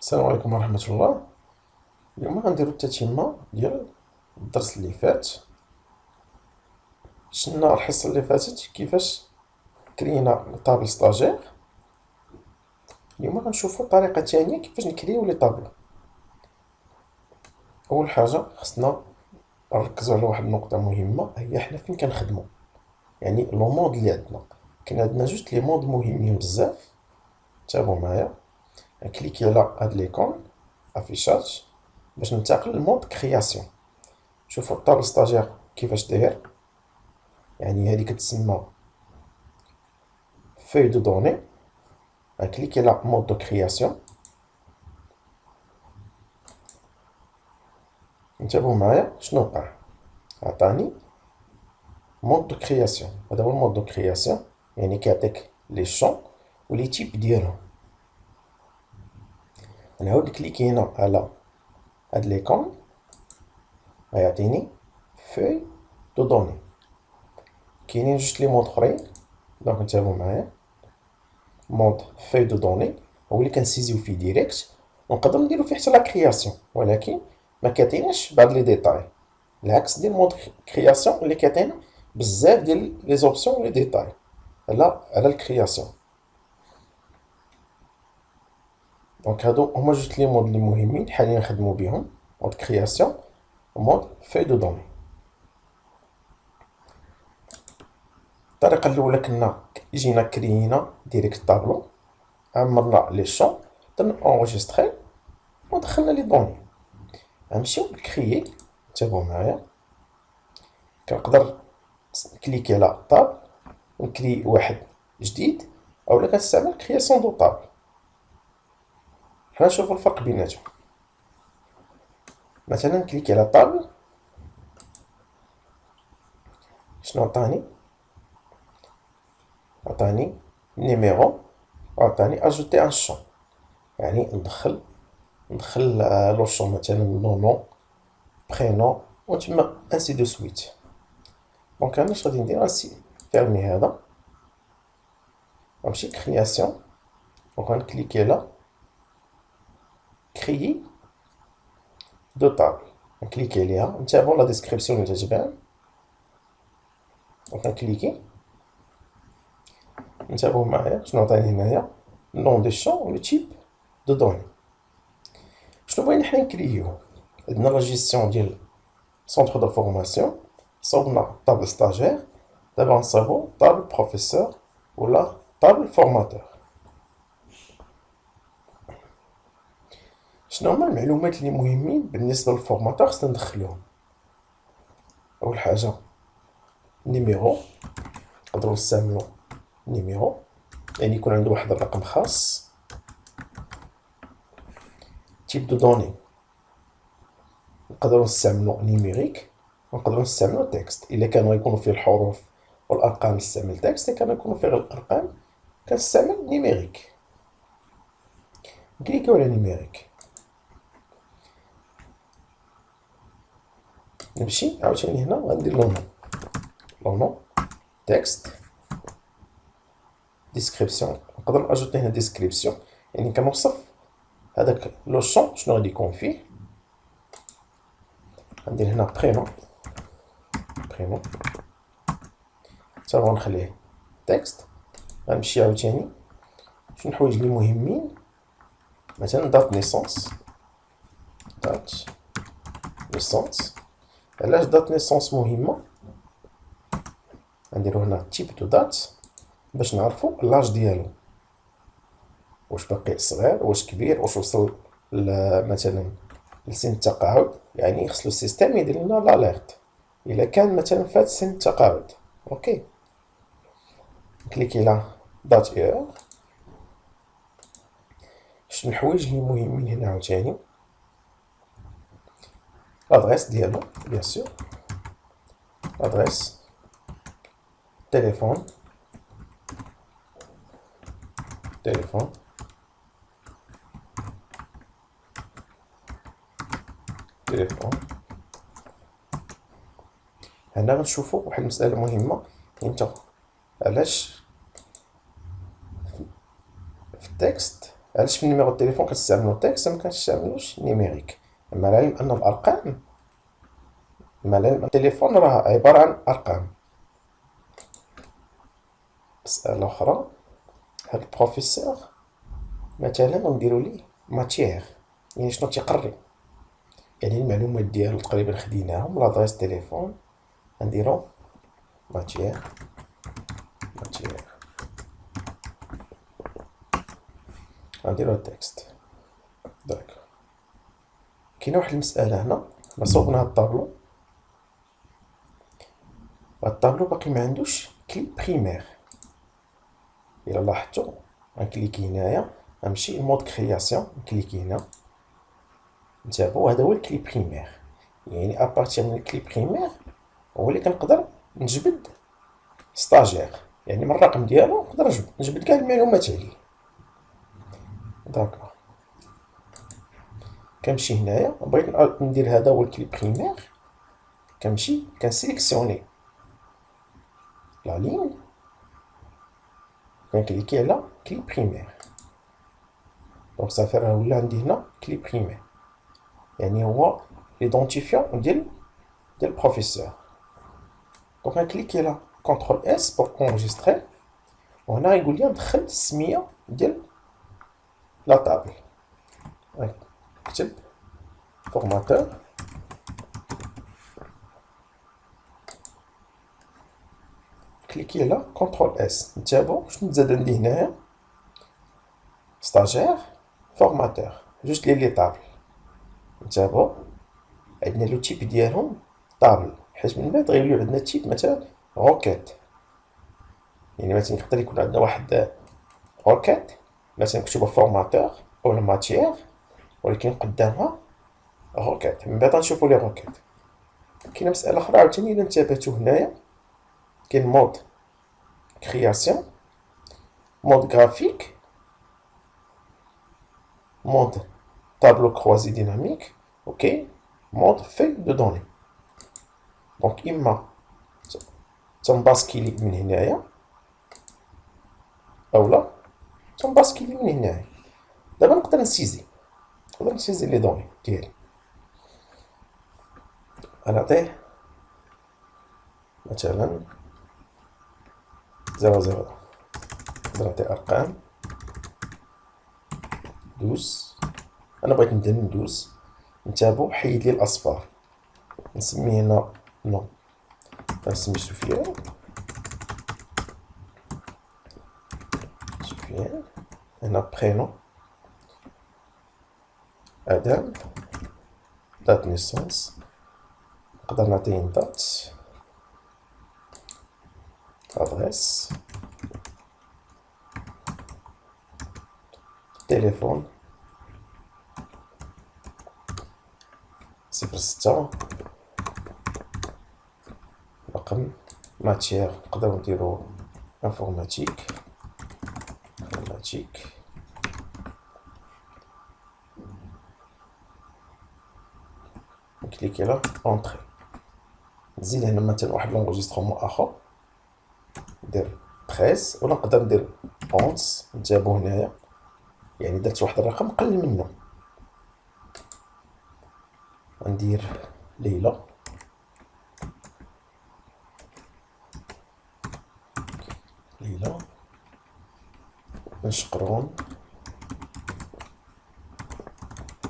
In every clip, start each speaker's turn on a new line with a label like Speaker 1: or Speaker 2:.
Speaker 1: السلام عليكم ورحمة الله. اليوم غنديرو التتمة ديال الدرس اللي فات. شفنا الحصة اللي فاتت كيفاش كرينا طابل ستاجير. اليوم غنشوفو الطريقة الثانية كيفاش نكريو لي طابلو. أول حاجة خصنا نركزو على واحد النقطة مهمة، هي حنا فين كنخدمو، يعني لو مود اللي عندنا. كاين عندنا جوج لي مود مهمين بزاف. تابعو معايا، كليكي على هاد ليكون افيشاج باش ننتقل لمود كرياسيون. شوفوا الطابل ستاجير كيفاش داير، يعني هذه كتسمى فeuille de données. غنكليكي على مود دو كرياسيون. انتبهوا معايا شنو وقع، عطاني مود دو كرياسيون. هذا هو المود دو كرياسيون، يعني كيعطيك لي شون و لي تيب ديالهم. نعاود نكليكي هنا على هاد ليكون، غيعطيني فeuille دو دوني. كاينين جوج لي مود اخرين، دونك انتبهوا معايا. مود فeuille دو دوني هو اللي كنسيزيو فيه ديريكت، ونقدر نديرو فيه حتى لا كرياسيون، ولكن ما كيعطيناش بعض لي ديتاي، العكس ديال مود كرياسيون اللي كيعطينا بزاف ديال لي زوبسيون لي ديتاي على الكرياسيون. دونك هادو هما جوج لي مود اللي مهمين حاليا نخدمو بهم، مود كرياسيون و مود فeuille دو دوني. الطريقة الأولى كنا جينا كريينا ديريكت طابلو، عمرنا لي شون، درنا اونجستري ودخلنا لي دوني. غنمشيو نكريي، انتبهوا معايا. كنقدر نكليكي على طاب ونكري واحد جديد، اولا كنستعمل كرياسيون دو طاب. حنا نشوفو الفرق بيناتهم. مثلا نكليكي على طابل، شنو عطاني؟ عطاني نيميرو، عطاني اجوتي ان شون، يعني ندخل لو شون مثلا نونو برينو وتما انسي دو سويت. دونك انا اش غادي ندير؟ غنسي فيرمي هذا، غنمشي كرياسيون وغنكليكي على كريي دو طابل، نكليكي عليها. نتابعو لا ديسكريبسيون اللي تتبان، وغنكليكي. انتبهوا معايا شنو عطاني هنايا، نون دي شون و لو تيب دو دوني. شنو بغينا حنا نكرييو؟ عندنا لا جيستيون ديال سونتر دو فورماسيون، صوبنا طابل ستاجير، دابا نصاوبو طابل بروفيسور ولا طابل فورماتور. شنو هما المعلومات اللي مهمين بالنسبه للفورماتور خصنا ندخلوهم؟ اول حاجه نيميرو، نقدروا نستعملوا نيميرو، يعني يكون عنده واحد الرقم خاص. تيب دو دوني نقدروا نستعملوا نيميريك، ونقدروا نستعملوا تكست. الا كانوا يكونوا فيه الحروف والارقام نستعمل تكست، الا كانوا يكونوا فيه الارقام كنستعمل نيميريك. نكليكيو على نيميريك، نمشي عاوتاني هنا غندير لو نون تكست ديسكريبسيون. نقدر ناجوتي هنا ديسكريبسيون، يعني كنوصف هذاك لو شون شنو غادي يكون فيه. غندير هنا برينو حتى غنخليه تكست. غنمشي عاوتاني شنو الحوايج اللي مهمين، مثلا دات نيسونس. علاش دات نيسونس مهمه؟ غنديرو هنا تيب دو دات باش نعرفو لاج ديالو، واش باقي صغير واش كبير، واش وصل مثلا لسن التقاعد. يعني خصلو السيستم يدير لنا لاليرت الا كان مثلا فات سن التقاعد. اوكي، نكليكي على دات اير. شنو الحوايج اللي مهمين هنا عاوتاني؟ لادريس ديالو بيان سور، لادريس تليفون هنا غنشوفو واحد المسألة مهمة. انت علاش في التكست علاش في النيميرو التليفون كتستعملو تكست ما كنستعملوش نيميريك؟ مع العلم ان الارقام، مع العلم التليفون راه عباره عن ارقام. مساله اخرى، هاد البروفيسور مثلا نديرو ليه ماتيير، يعني شنو تيقري، يعني المعلومات ديالو تقريبا خديناهم، لادريس تليفون، غنديرو ماتيير، ماتيير، غنديرو تكست. داك كاينه واحد المساله هنا، صوبنا هاد الطابلو، هاد الطابلو باقي ما عندوش كلي بريمير. الا لاحظتوا غنكليكي هنايا، غنمشي لمود كرياسيون، نكليكي هنا، نتابعوا هذا هو الكلي بريمير. يعني ابارتير من الكلي بريمير هو اللي كنقدر نجبد ستاجير، يعني من الرقم ديالو نقدر نجبد كاع المعلومات عليه. داكوغ كنمشي هنايا، بغيت ندير هذا هو الكلي بريمير، كنمشي كنسيليكسيوني لا لين، كنكليكي على كلي بريمير. دونك صافي راه ولا عندي هنا كلي بريمير، يعني هو ليدونتيفيون ديال البروفيسور. دونك غنكليكي على كونترول اس بور انجستري، وهنا غيقول لي ندخل السميه ديال لا طابل. نكتب فورماتور، كليكي على كونترول اس، نتابعو شنو تزاد عندي هنايا، ستاجير، فورماتور، جوج لي طابل. نتابعو عندنا لو تيب ديالهم طابل، حيت من بعد غيوليو عندنا تيب مثلا روكيت. يعني مثلا يقدر يكون عندنا واحد روكيت مثلا مكتوبه فورماتور اولا ماتيير، ولكن قدامها روكيت. من بعد غنشوفو لي روكيت. كاينه مساله اخرى عاوتاني الا انتبهتو هنايا، كاين مود كرياسيون، مود غرافيك، مود طابلو كروازي ديناميك، وكاين مود في دو دوني. دونك اما تنباسكيلي من هنايا اولا تنباسكيلي من هنايا. دابا نقدر نسيزي لي دوني ديالي. غنعطيه مثلا 00، نقدر نعطيه ارقام 12. انا بغيت نبدا من 12. نتابعو حيد لي الاصفار، نسميه هنا نو، غنسمي سفيان، سفيان. هنا برينو ادم، دات نيسونس، نقدر نعطيه دات، ادريس، تليفون 06، رقم، ماتيير نقدرو نديرو انفورماتيك، انفورماتيك، نكليكي على اونطري. نزيد هنا مثلا واحد لونجسترومون اخر، ندير 13 ولا نقدر ندير 11. نتابعو هنايا يعني درت واحد الرقم قل منه. غندير ليلى، ليلى شقرون،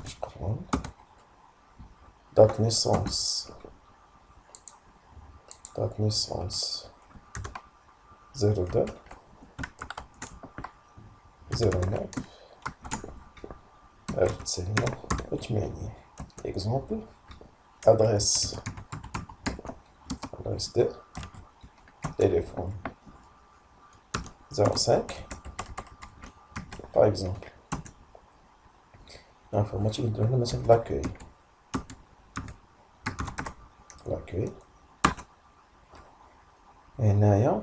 Speaker 1: شقرون، دات نيسونس، دات نيسونس 02 09 1980. اكزومبل، ادريس، ادريس دو تليفون 05 par exemple. Informatique نديرو هنا مثلا لاكوي، لاكوي. هنايا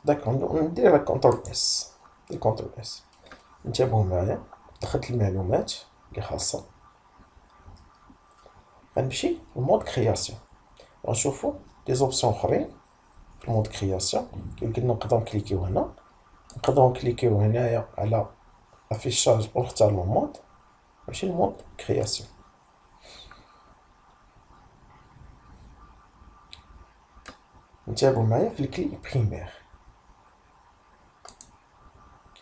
Speaker 1: داك ندير على كونترول اس، كونترول اس. انتبهوا معايا، دخلت المعلومات اللي خاصة. غنمشي لمود كرياسيون، غنشوفو دي زوبسيون اخرين في مود كرياسيون. كيف قلنا نقدرو نكليكيو هنا، نقدرو نكليكيو هنايا على افيشاج ونختار لو مود، ماشي المود كرياسيون. نتابعو معايا في الكلي بريمير.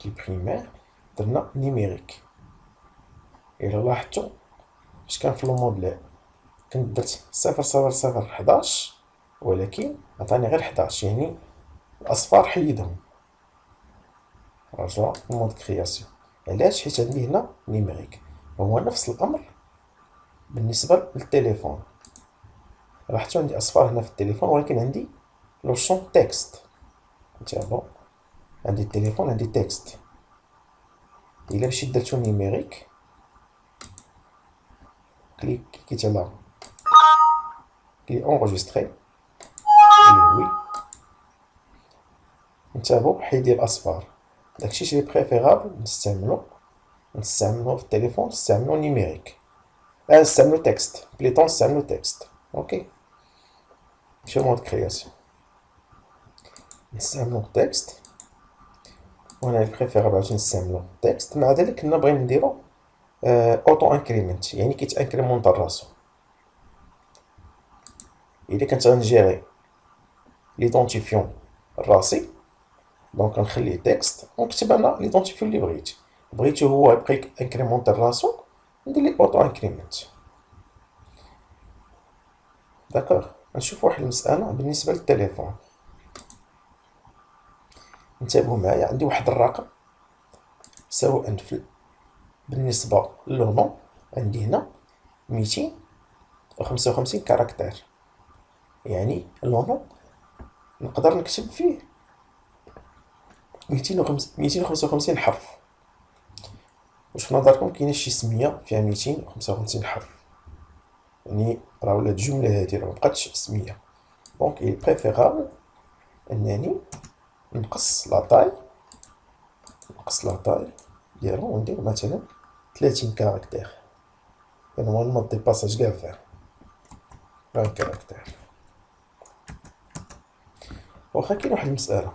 Speaker 1: كلي بريمير درنا نيميريك. إلا لاحظتو فاش كان في لو مود لا كنت درت 00011 ولكن عطاني غير 11، يعني الأصفار حيدهم. رجع المود كرياسيون. علاش؟ حيت عندي هنا نيميريك. هو نفس الأمر بالنسبة للتليفون. لاحظتو عندي أصفار هنا في التليفون ولكن عندي لو شون تكست. نتابعو، عندي التليفون عندي تكست. إلا مشيت درتو نيميريك كليكيت على كلي اونغوجيستري وي، نتابعو حيدي الأصفار. داكشي اللي بريفيرابل نستعملو في التليفون، نستعملو نيميريك. نستعملو تكست بليتون، نستعملو تكست. اوكي، ماشي مود كرياسيون، نستعملو تكست. وانا بريفيرابل عاوتاني نستعملو تكست. مع ذلك كنا بغينا نديرو اوتو انكريمنت، يعني كيتانكريمونطا راسو. الا كنت غنجيري ليدونتيفيون راسي دونك غنخليه تكست ونكتب انا ليدونتيفيون اللي بغيتو هو يبقى انكريمونطي راسو، ندير ليه اوتو انكريمنت. داكوغ. نشوف واحد المسألة بالنسبة للتليفون. انتبهوا معايا، عندي واحد الرقم سواء بالنسبة للنو عندي هنا 255 كاركتير، يعني لونو نقدر نكتب فيه 255 حرف. واش في نظركم كاينه شي سميه فيها 255 حرف؟ يعني راه ولات الجمله هادي راه مبقاتش سميه. دونك إل بريفيرابل انني نقص لا تاي ديالو وندير مثلا 30 كاركتير. نورمالمون ما ديباساش كاع 20 كاركتير. واخا كاين واحد المسألة،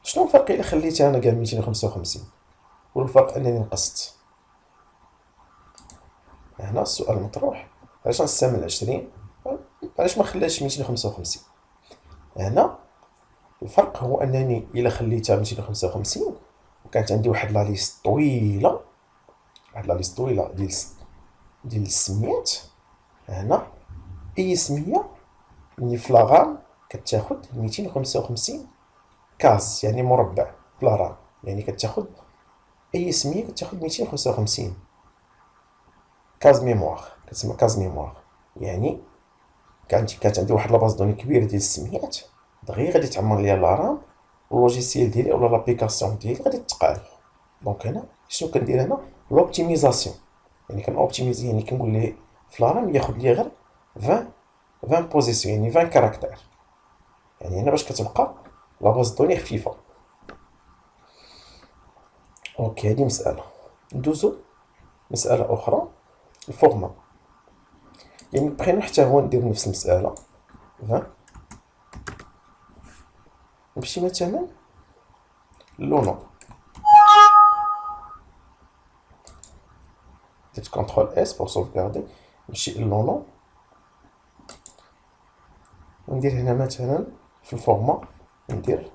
Speaker 1: شنو الفرق إلا خليتها أنا كاع 255 والفرق أنني نقصت؟ هنا السؤال مطروح، علاش غنستعمل 20 علاش ما خلاش 255؟ هنا الفرق هو أنني إلا خليتها 255 وكانت عندي واحد لا ليست طويلة، ديال السميات. هنا أي سمية اللي في لاغام كتاخد 255 كاز، يعني مربع في لا رام، يعني كتاخد أي سمية كتاخد 255 كاز ميموار، كتسمى كاز ميموار. يعني كانت عندي واحد لاباز دوني كبيرة ديال السميات، دغيا غادي تعمر ليا لا رام، واللوجيسيال ديالي ولا لابليكاسيون ديالي غادي تقال. دونك هنا شنو كندير؟ هنا لوبتيميزاسيون، يعني كنوبتيميزي، يعني كنقول ليه في لا رام ياخد ليا غير 20 بوزيسيون، يعني 20 كاركتير. يعني هنا باش كتبقى لاباز دوني خفيفة. اوكي، هادي مسألة. ندوزو مسألة أخرى، الفورما. يعني بغينا حتى هو ندير نفس المسألة 20. نمشي مثلا لونو، درت كونترول اس بور سوفغاردي، نمشي لونو وندير هنا مثلا في الفورما ندير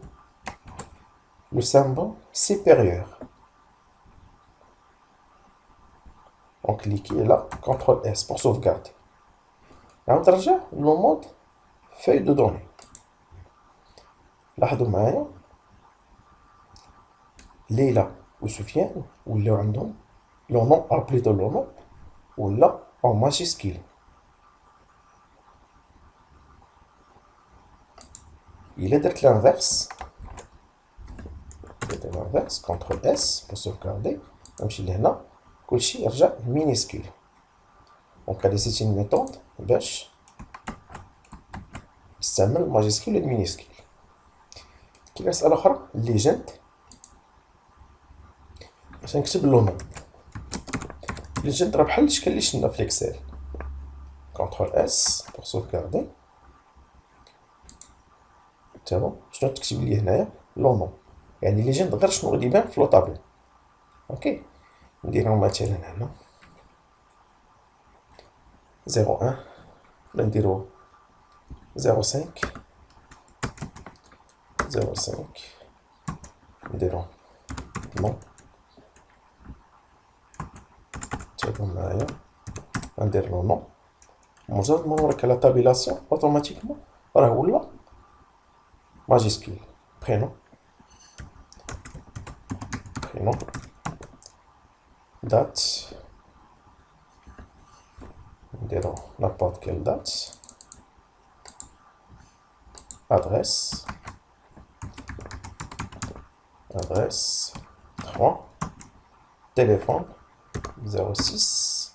Speaker 1: لو سامبل سيبيريور. ونكليكي على كونترول اس بور سوفغاردي. نعاود نرجع لو مود فاي دو دوني. لاحظوا معايا ليلى وسفيان ولاو عندهم لو نون ابليدو لو نون ولا اون ماجيسكيل. الا درت لانفيرس كونترول اس بور سوفغاردي، نمشي لهنا كلشي يرجع مينيسكيل. دونك هادي سيتي ميثود باش نستعمل ماجيسكيل ولا مينيسكيل. كاين مسألة أخرى ليجند، باش نكتب لو نون ليجند راه بحال الشكل اللي شفنا في الاكسل. كونترول اس بور سوفغاردي. تمام، شنو تكتب لي هنايا؟ لو نون، يعني ليجند غير شنو غادي يبان في لو طابلو. اوكي. نديرو مثلا هنا 01 ولا نديرو 05 05 نديرو نو تابعو معايا. غندير له نو، مجرد ما نوريك لا تابيلاسيون اوتوماتيكمون راه ولا ماجيسكيل. برينو برينو دات نديرو نابورت كيل دات. ادريس ادريس 3 téléphone 06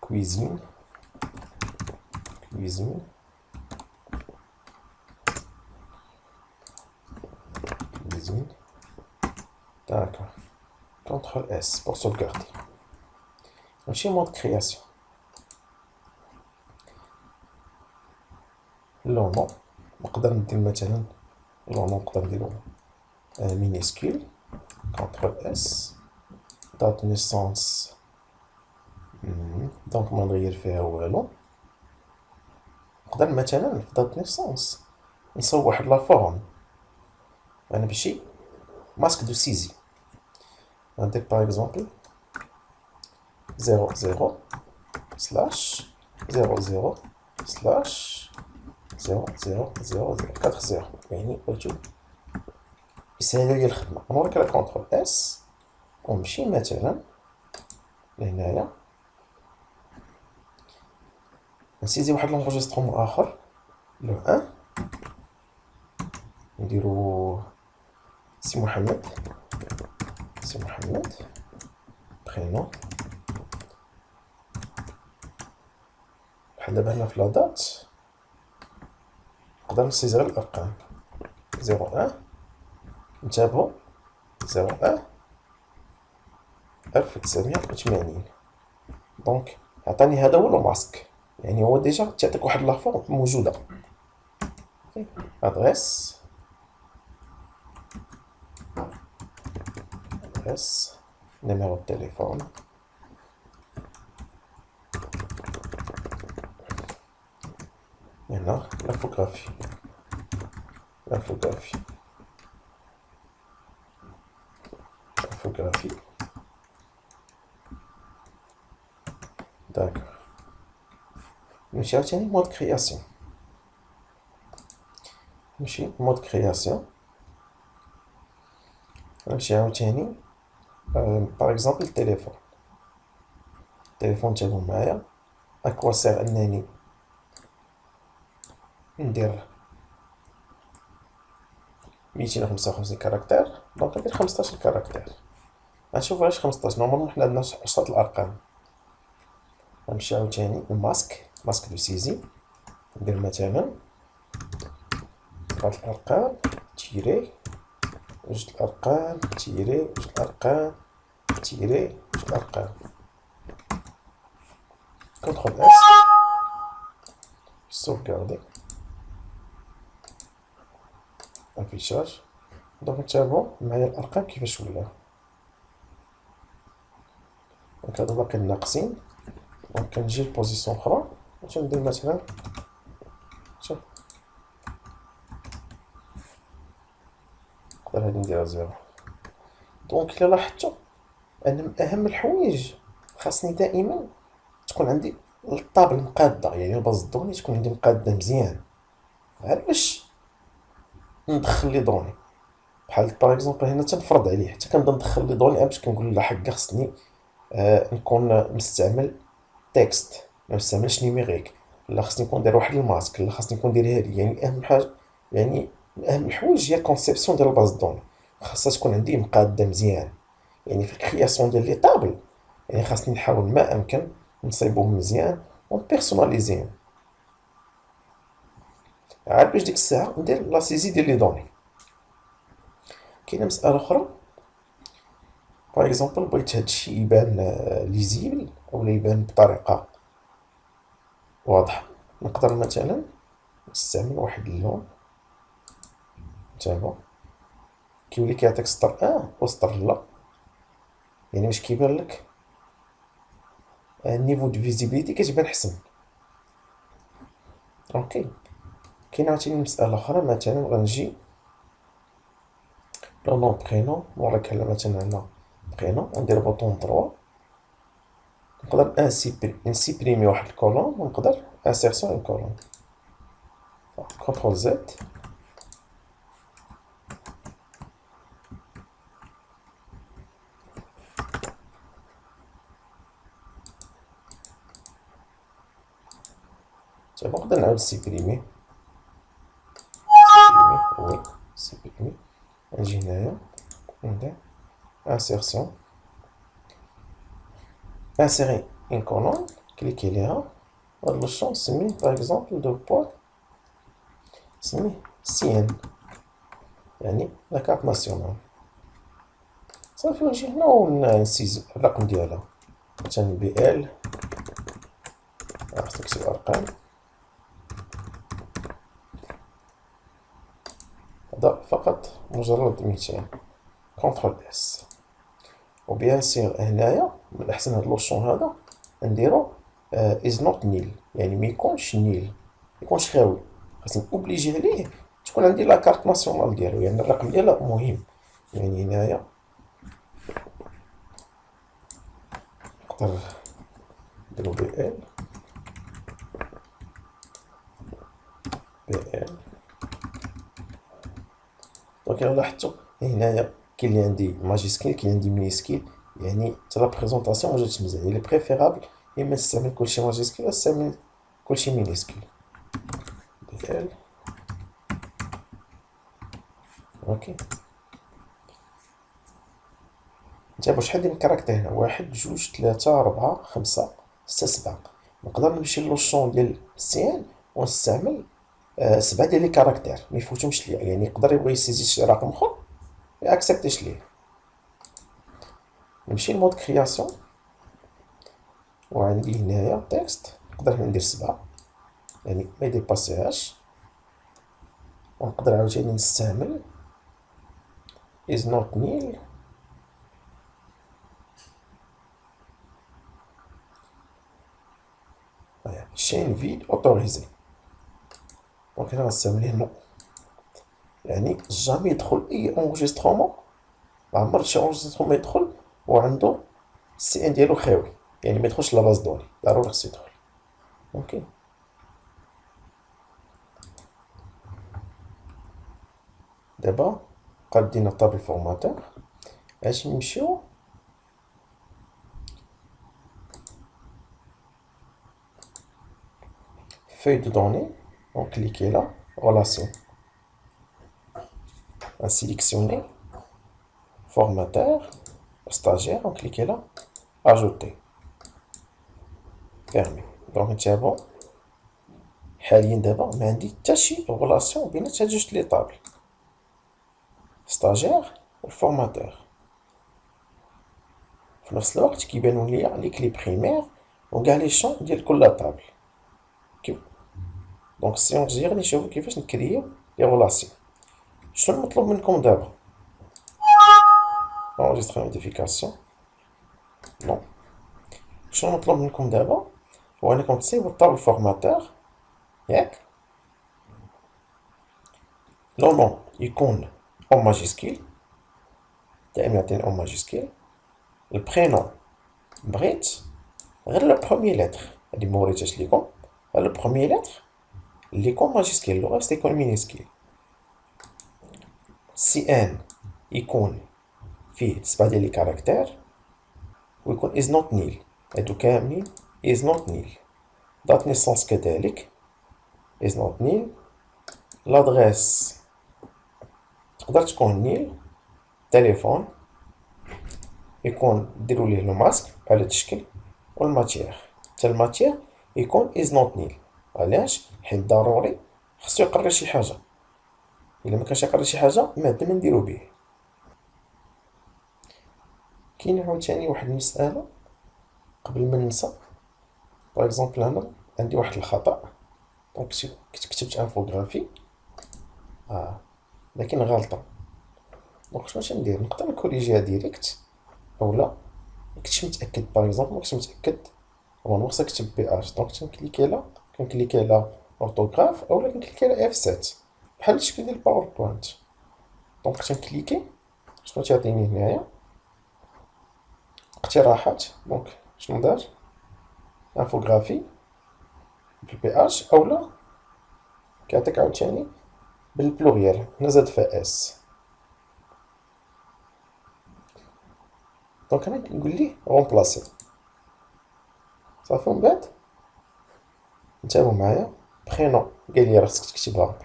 Speaker 1: cuisine cuisine cuisine. D'accord. CTRL S pour sauvegarder. نمشي mode création. لو نو نقدر ندير مثلا لو نو نقدر نديرو minuscule. CTRL S. date naissance دونك ما نغير فيها والو. نقدر مثلا في date naissance نصوب واحد لا فورم، انا بشي ماسك دو سيزي. ندير باغ اكزومبل 00 سلاش 00 سلاش 0000 يعني بغيتو يسهل لي الخدمة. نوريك على كونترول اس ونمشي مثلا لهنايا نسيزي واحد لونجيسترومون اخر لو ان نديرو سي محمد سي محمد برينو. بحال دابا هنا في لادات نقدر نسيز غير الارقام 01 نتابعو 01 1980. دونك عطاني هذا هو لو ماسك، يعني هو ديجا تعطيك واحد لافورم موجوده. ادريس ادريس نيميرو التليفون هنا لافوغرافي لافوغرافي لافوغرافي. داكوغ. نمشي عاوتاني مود كرياسيون. نمشي مود كرياسيون نمشي عاوتاني باغ اكزومبل التليفون. التليفون تابعو معايا اكوا سير انني ندير 255 كاركتير. دونك ندير 15 كاركتير. غنشوف علاش 15. نورمالمون حنا عندنا 10 الارقام. غنمشي عاوتاني الماسك ماسك دو سيزي ندير مثلا 4 الارقام تيري 2 الارقام تيري 2 الارقام تيري 2 الارقام. كونترول اس sauvegarder affichage. دونك نتابعو معايا الارقام كيفاش ولاو. دونك هادو باقيين ناقصين. دونك كنجي لبوزيسيون اخرى باش ندير مثلا شوف نقدر هادي نديرها 0. دونك الا لاحظتو ان من اهم الحوايج خاصني دائما تكون عندي الطابل مقاده، يعني الباز دوني تكون عندي مقاده مزيان غير باش ندخل لي دوني. بحال باغ اكزومبل هنا تنفرض عليه حتى كنبدا ندخل لي دوني باش كنقول لا حقا خصني نكون مستعمل تكست ما نستعملش نيميريك، لا خصني نكون داير واحد الماسك، لا خصني نكون داير هادي. يعني اهم حاجه يعني من اهم الحوايج هي الكونسيبسيون ديال الباز دوني. خاصها تكون عندي مقاده مزيان. يعني في الكرياسيون ديال لي طابل يعني خاصني نحاول ما امكن نصايبهم مزيان ونبيرسوناليزيهم. عاد باش ديك الساعه ندير لا سيزي ديال لي دوني. كاينه مساله اخرى باغ اكزومبل بغيت هادشي يبان ليزيبل اولا يبان بطريقه واضحه. نقدر مثلا نستعمل واحد اللون تابع كيولي كيعطيك سطر و سطر لا، يعني باش كيبان لك النيفو دو فيزيبيليتي كتبان حسن. اوكي. كاين عاوتاني مسألة أخرى، مثلا غنجي لو نون برينون، فوالا كان مثلا عندنا برينون، ندير بوطون دروا، نقدر انسيبريمي واحد الكولون، ونقدر انسيرسيون اون كولون. كونترول زد، صافي نقدر نعاود سيبريمي، وي سيبريمي. نجي هنايا ندير انسيرسيون، انسيري اون كولون، كليكي عليها، هاد لوشون نسميه باغ اكزومبل دو بوا، نسميه سي ان، يعني لا كارت ناسيونال. صافي نجي هنا ونسيز الرقم ديالها، مثلا بي ال، خصك تكتب ارقام، هذا فقط مجرد مثال. كونترول اس. وبيان سيغ هنايا من الاحسن هاد لوشون هذا نديرو از نوت نيل، يعني ما يكونش نيل، ما يكونش خاوي، خاصني اوبليجي عليه تكون عندي لا كارت ناسيونال ديالو، يعني الرقم ديالها مهم. يعني هنايا نقدر نديرو بي ال، بي ال. دونك الا لاحظتو هنايا كاين اللي عندي ماجيسكيل، كاين اللي عندي مينيسكيل، يعني حتى لا بريزونطاسيون ما جاتش مزيان. يعني بريفيرابل اما نستعمل كلشي ماجيسكيل، ولا نستعمل كلشي مينيسكيل. بي ال. اوكي. نتابعو شحال ديال الكاركتير هنا، واحد جوج تلاتة ربعة خمسة ستة سبعة. نقدر نمشي للشون ديال سي ان ونستعمل سبعة ديال لي كاركتير ميفوتهمش ليا، يعني يقدر يبغي يسيزي شي رقم اخر ميأكسبتيش ليه. نمشي لمود كرياسيون، وعندي هنايا تكست، نقدر هنا ندير سبعة، يعني ما يديباسيهاش. ونقدر عاوتاني نستعمل is not nil، chain vide autorisé. دونك هنا غنستعمل هنا، يعني جامي يدخل اي انجسترومون، ما عمر شي انجسترومون يدخل وعندو السي ان ديالو خاوي، يعني ما يدخلش لاباز دوني، ضروري خصو يدخل. اوكي. دابا قادينا طابل فورماتور، اش نمشيو feuille de données, on clique là, relation, on sélectionne, formateur, stagiaire, on clique là, ajouter, permis. Donc نتابعو حاليا دابا ما عندي حتى شي غولاسيون بين هاد جوج لي طابل، ستاجير والفورماتور. في نفس الوقت كيبانو ليا لي كلي بريمير وكاع لي شون ديال كل طابل. دونك السيونس ديالي نشوفو كيفاش نكريو لي غولاسيون. شنو المطلوب منكم دابا؟ enregistrer modification نو. شنو المطلوب منكم دابا؟ هو انكم تصيبوا الطابل فورماتور، ياك لو نون يكون او ماجيسكيل، دائما يعطيني او ماجيسكيل. البرينون بغيت غير لو بروميي لتر، هادي موريتهاش ليكم، غير لو بروميي لتر اللي يكون ماجيسكيل، لو ريست يكون مينيسكيل. سي ان يكون فيه 7 ديال لي كاركتير، ويكون is not nil، هادو كاملين is not nil. دات نيسونس كذلك is not nil. لادغيس تقدر تكون نيل. تليفون يكون ديروا ليه لو ماسك على هاد الشكل. والماتيير حتى الماتيير يكون is not nil. علاش؟ حيت ضروري خصو يقري شي حاجه، الا ما كانش يقري شي حاجه ماده ما نديرو به. كاين عاوتاني واحد المساله قبل ما ننسى، باغ اكزومبل هنا عندي واحد الخطا، دونك كتبت انفوغرافي لكن غلطة. دونك شنو تندير؟ نقدر نكوريجيها ديريكت، اولا مكنتش متأكد باغ اكزومبل مكنتش متأكد نورمالمون خصك تكتب بي اش، دونك كنكليكي على اورتوغراف اولا كنكليكي على اف 7 بحال الشكل ديال الباوربوينت. دونك تنكليكي، شنو تيعطيني هنايا؟ اقتراحات. دونك شنو دار؟ انفوغرافي بالبي اش، اولا كيعطيك عاوتاني بالبلوريال، هنا زاد فيها اس. دونك انا كنقول ليه رومبلاسي صافي. ومن بعد نتابعوا معايا. برينو قال لي راه خصك تكتبها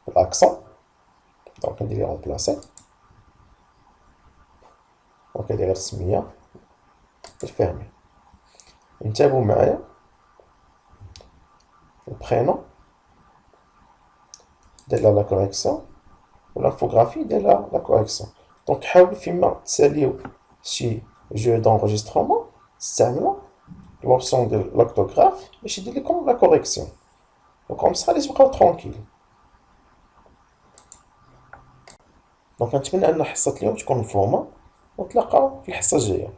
Speaker 1: بالاكسون، دونك ندير لي رومبلاسي. دونك هادي غير السميه بالفهمي. نتابعوا معايا. البرينو دير لا كوريكسيون والانفوغرافي دير لا كوريكسيون. دونك حاولوا فيما تساليو شي جو دونجسترومون تستعملوا لوبسيون ديال لورتوغراف باش يدير لكم لا كوريكسيون، وكم صا اللي تبقاو ترونكيل. دونك نتمنى ان حصة اليوم تكون مفهومة، ونتلاقاو في الحصة الجاية.